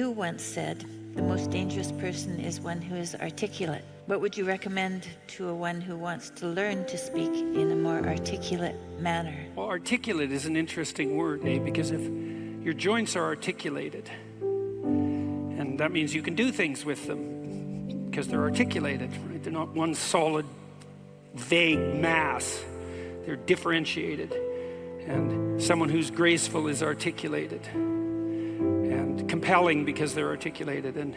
Who once said, the most dangerous person is one who is articulate. What would you recommend to one who wants to learn to speak in a more articulate manner? Well, articulate is an interesting word, because if your joints are articulated, and that means you can do things with them because they're articulated, right? They're not one solid, vague mass. They're differentiated. And someone who's graceful is articulated and compelling because they're articulated. And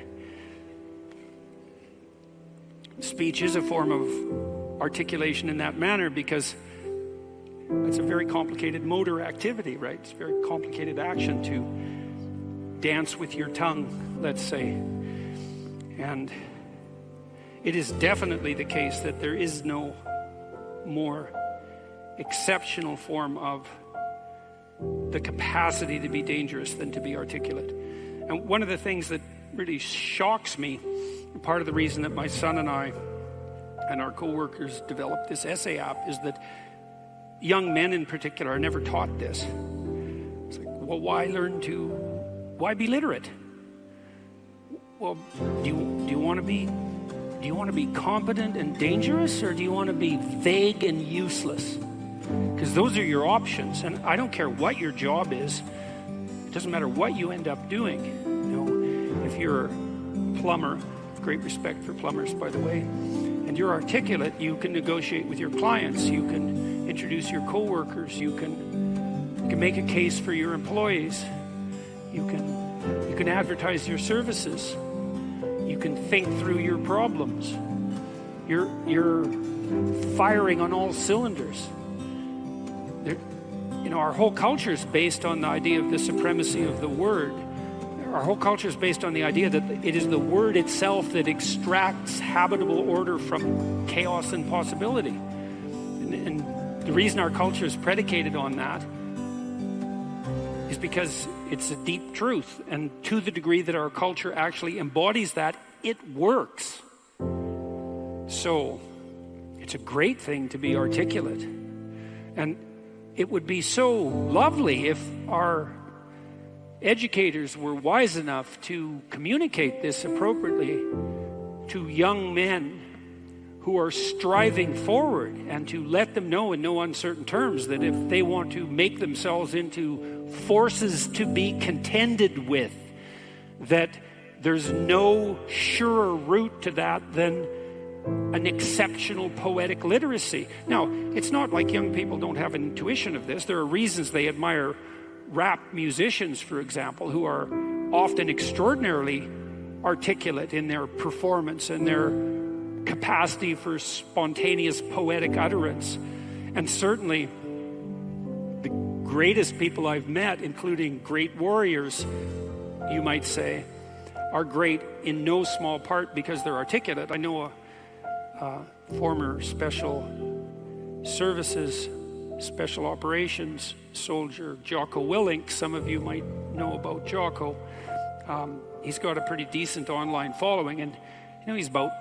speech is a form of articulation in that manner because it's a very complicated motor activity, right? It's a very complicated action to dance with your tongue, let's say. And it is definitely the case that there is no more exceptional form of the capacity to be dangerous than to be articulate. And one of the things that really shocks me, part of the reason that my son and I and our co-workers developed this essay app, is that young men in particular are never taught this. It's like, well, why be literate? Well, do you want to be competent and dangerous, or do you want to be vague and useless? Because those are your options. And I don't care what your job is. It doesn't matter what you end up doing. If you're a plumber, great respect for plumbers, by the way, and you're articulate, you can negotiate with your clients, you can introduce your co-workers, you can make a case for your employees, you can advertise your services, you can think through your problems. You're firing on all cylinders. Our whole culture is based on the idea of the supremacy of the word. Our whole culture is based on the idea that it is the word itself that extracts habitable order from chaos and possibility. And the reason our culture is predicated on that is because it's a deep truth. And to the degree that our culture actually embodies that, it works. So it's a great thing to be articulate. And it would be so lovely if our educators were wise enough to communicate this appropriately to young men who are striving forward, and to let them know in no uncertain terms that if they want to make themselves into forces to be contended with, that there's no surer route to that than an exceptional poetic literacy. Now, it's not like young people don't have an intuition of this. There are reasons they admire rap musicians, for example, who are often extraordinarily articulate in their performance and their capacity for spontaneous poetic utterance. And certainly the greatest people I've met, including great warriors, you might say, are great in no small part because they're articulate. I know a former special services, special operations soldier, Jocko Willink. Some of you might know about Jocko. He's got a pretty decent online following, and he's about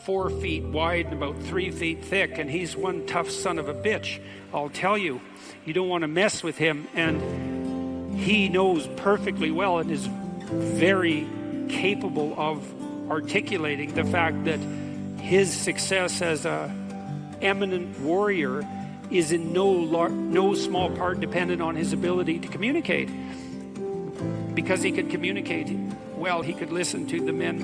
4 feet wide and about 3 feet thick, and he's one tough son of a bitch. I'll tell you, you don't want to mess with him, and he knows perfectly well and is very capable of articulating the fact that his success as a eminent warrior is in no small part dependent on his ability to communicate. Because he could communicate well, he could listen to the men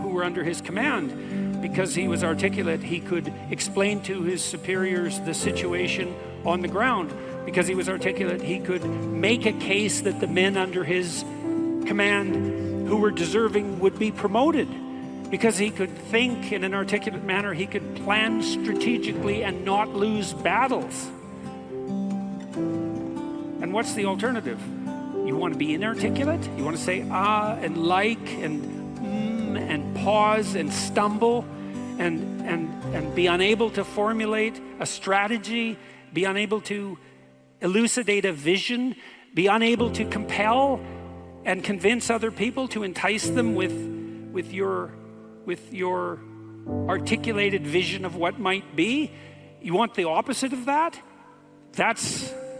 who were under his command. Because he was articulate, he could explain to his superiors the situation on the ground. Because he was articulate, he could make a case that the men under his command who were deserving would be promoted. Because he could think in an articulate manner, he could plan strategically and not lose battles. And what's the alternative? You want to be inarticulate? You want to say and like and pause and stumble and be unable to formulate a strategy, be unable to elucidate a vision, be unable to compel and convince other people, to entice them with your articulated vision of what might be? You want the opposite of that?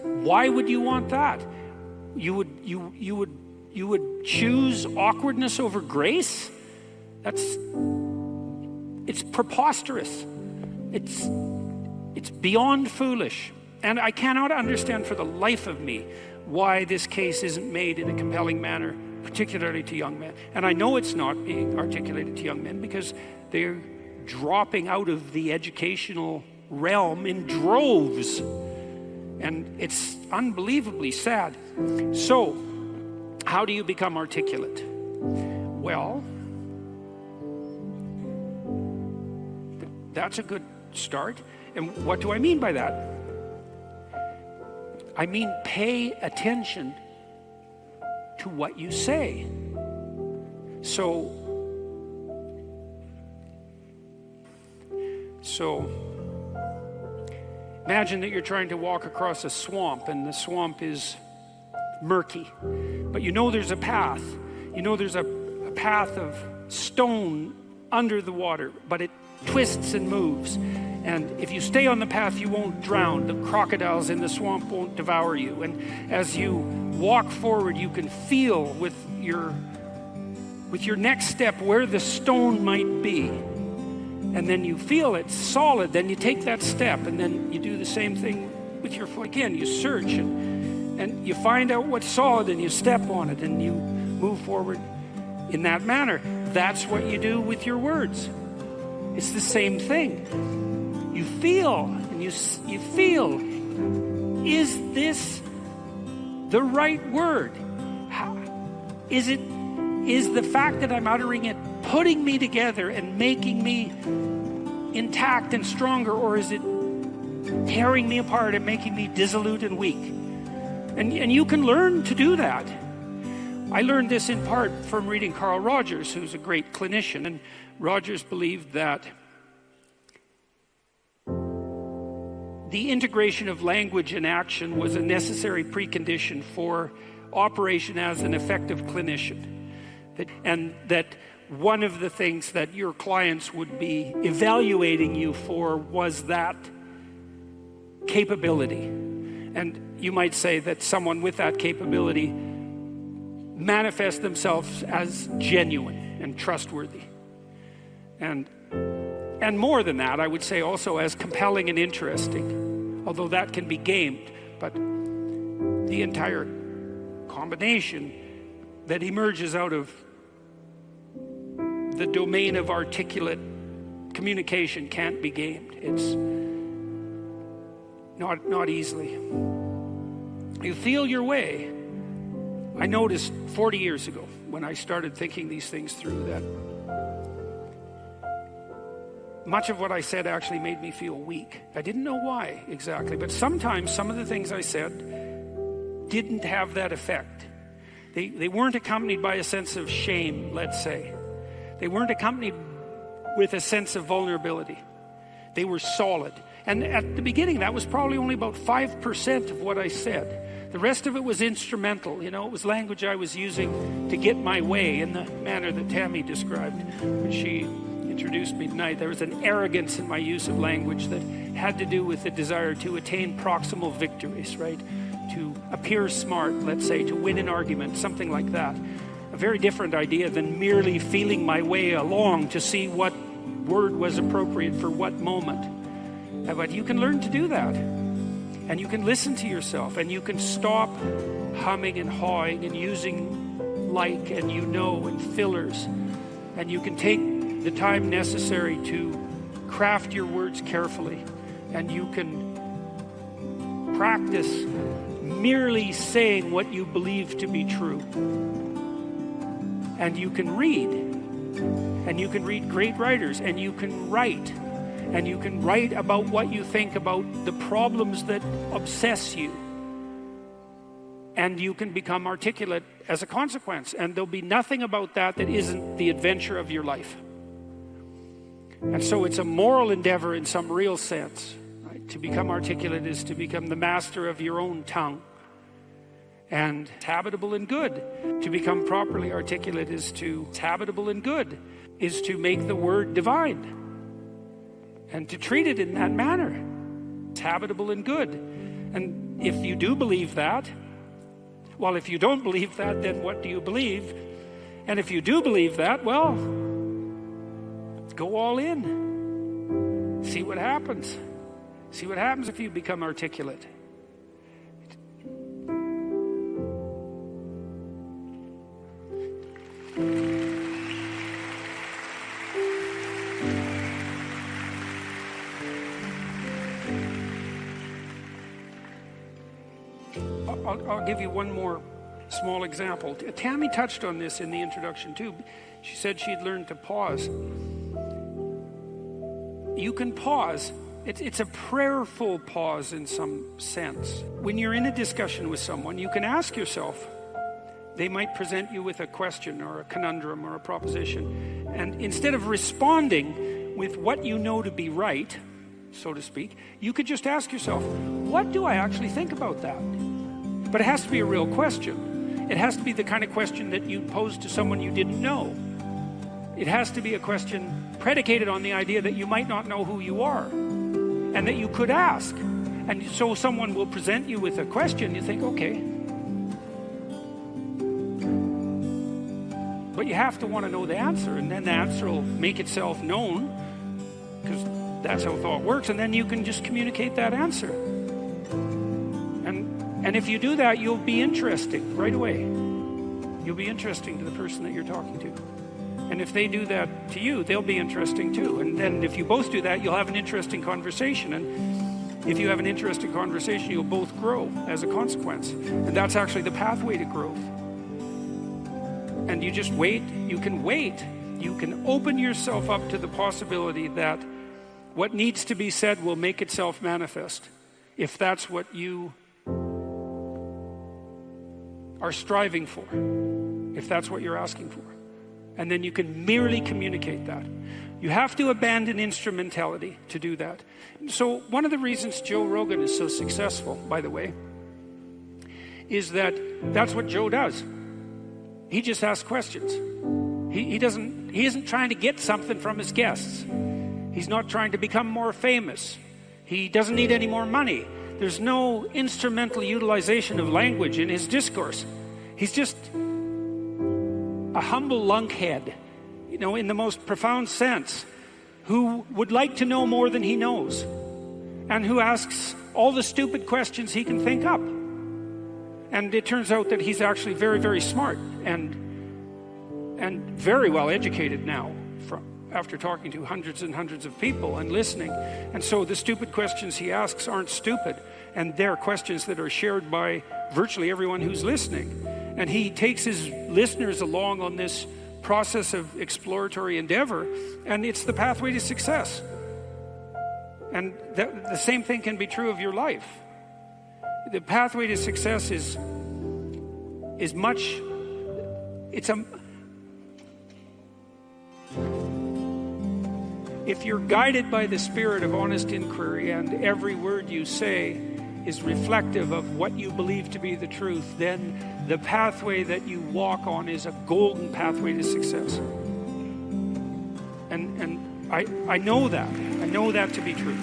Why would you want that? You would would choose awkwardness over grace? It's preposterous. It's beyond foolish. And I cannot understand for the life of me why this case isn't made in a compelling manner, particularly to young men. And I know it's not being articulated to young men because they're dropping out of the educational realm in droves. And it's unbelievably sad. So, how do you become articulate? Well, that's a good start. And what do I mean by that? I mean, pay attention to what you say. So imagine that you're trying to walk across a swamp, and the swamp is murky. But you know there's a path. You know there's a path of stone under the water, but it twists and moves. And if you stay on the path, you won't drown. The crocodiles in the swamp won't devour you. And as you walk forward, you can feel with your next step where the stone might be. And then you feel it's solid. Then you take that step, and then you do the same thing with your foot. Again, you search and you find out what's solid, and you step on it, and you move forward in that manner. That's what you do with your words. It's the same thing. You feel, and you feel, is this the right word? Is the fact that I'm uttering it putting me together and making me intact and stronger, or is it tearing me apart and making me dissolute and weak? And you can learn to do that. I learned this in part from reading Carl Rogers, who's a great clinician. And Rogers believed that the integration of language and action was a necessary precondition for operation as an effective clinician. And that one of the things that your clients would be evaluating you for was that capability. And you might say that someone with that capability manifests themselves as genuine and trustworthy. And more than that, I would say also as compelling and interesting, although that can be gamed. But the entire combination that emerges out of the domain of articulate communication can't be gamed. It's not easily. You feel your way. I noticed 40 years ago when I started thinking these things through that much of what I said actually made me feel weak. I didn't know why exactly, but sometimes some of the things I said didn't have that effect. They weren't accompanied by a sense of shame, let's say. They weren't accompanied with a sense of vulnerability. They were solid. And at the beginning, that was probably only about 5% of what I said. The rest of it was instrumental. You know, it was language I was using to get my way in the manner that Tammy described when she introduced me tonight. There was an arrogance in my use of language that had to do with the desire to attain proximal victories, right? To appear smart, let's say, to win an argument, something like that. A very different idea than merely feeling my way along to see what word was appropriate for what moment. But you can learn to do that. And you can listen to yourself, and you can stop humming and hawing and using like and you know and fillers. And you can take the time necessary to craft your words carefully. And you can practice merely saying what you believe to be true. And you can read. And you can read great writers. And you can write. And you can write about what you think about the problems that obsess you. And you can become articulate as a consequence. And there'll be nothing about that that isn't the adventure of your life. And so it's a moral endeavor in some real sense. Right? To become articulate is to become the master of your own tongue. And it's habitable and good. To become properly articulate is to, it's habitable and good, is to make the word divine. And to treat it in that manner. It's habitable and good. And if you do believe that, Well, if you don't believe that, then what do you believe? And if you do believe that, well, go all in. See what happens. See what happens if you become articulate. I'll give you one more small example. Tammy touched on this in the introduction too. She said she'd learned to pause. You can pause. It's a prayerful pause in some sense. When you're in a discussion with someone, you can ask yourself, they might present you with a question or a conundrum or a proposition. And instead of responding with what you know to be right, so to speak, you could just ask yourself, what do I actually think about that? But it has to be a real question. It has to be the kind of question that you pose to someone you didn't know. It has to be a question predicated on the idea that you might not know who you are and that you could ask. And so someone will present you with a question, you think, okay. But you have to want to know the answer, and then the answer will make itself known, because that's how thought works, and then you can just communicate that answer. And if you do that, you'll be interesting right away. You'll be interesting to the person that you're talking to. And if they do that to you, they'll be interesting too. And then if you both do that, you'll have an interesting conversation. And if you have an interesting conversation, you'll both grow as a consequence. And that's actually the pathway to growth. And you just wait. You can wait. You can open yourself up to the possibility that what needs to be said will make itself manifest, if that's what you are striving for, if that's what you're asking for. And then you can merely communicate that. You have to abandon instrumentality to do that. So one of the reasons Joe Rogan is so successful, by the way, is that that's what Joe does. He just asks questions. He isn't trying to get something from his guests. He's not trying to become more famous. He doesn't need any more money. There's no instrumental utilization of language in his discourse. He's just a humble lunkhead, in the most profound sense, who would like to know more than he knows, and who asks all the stupid questions he can think up. And it turns out that he's actually very, very smart and very well educated now, after talking to hundreds and hundreds of people and listening. And so the stupid questions he asks aren't stupid, and they're questions that are shared by virtually everyone who's listening. And he takes his listeners along on this process of exploratory endeavor, and it's the pathway to success. And the same thing can be true of your life. The pathway to success is much, if you're guided by the spirit of honest inquiry and every word you say is reflective of what you believe to be the truth, then the pathway that you walk on is a golden pathway to success. And I know that. I know that to be true.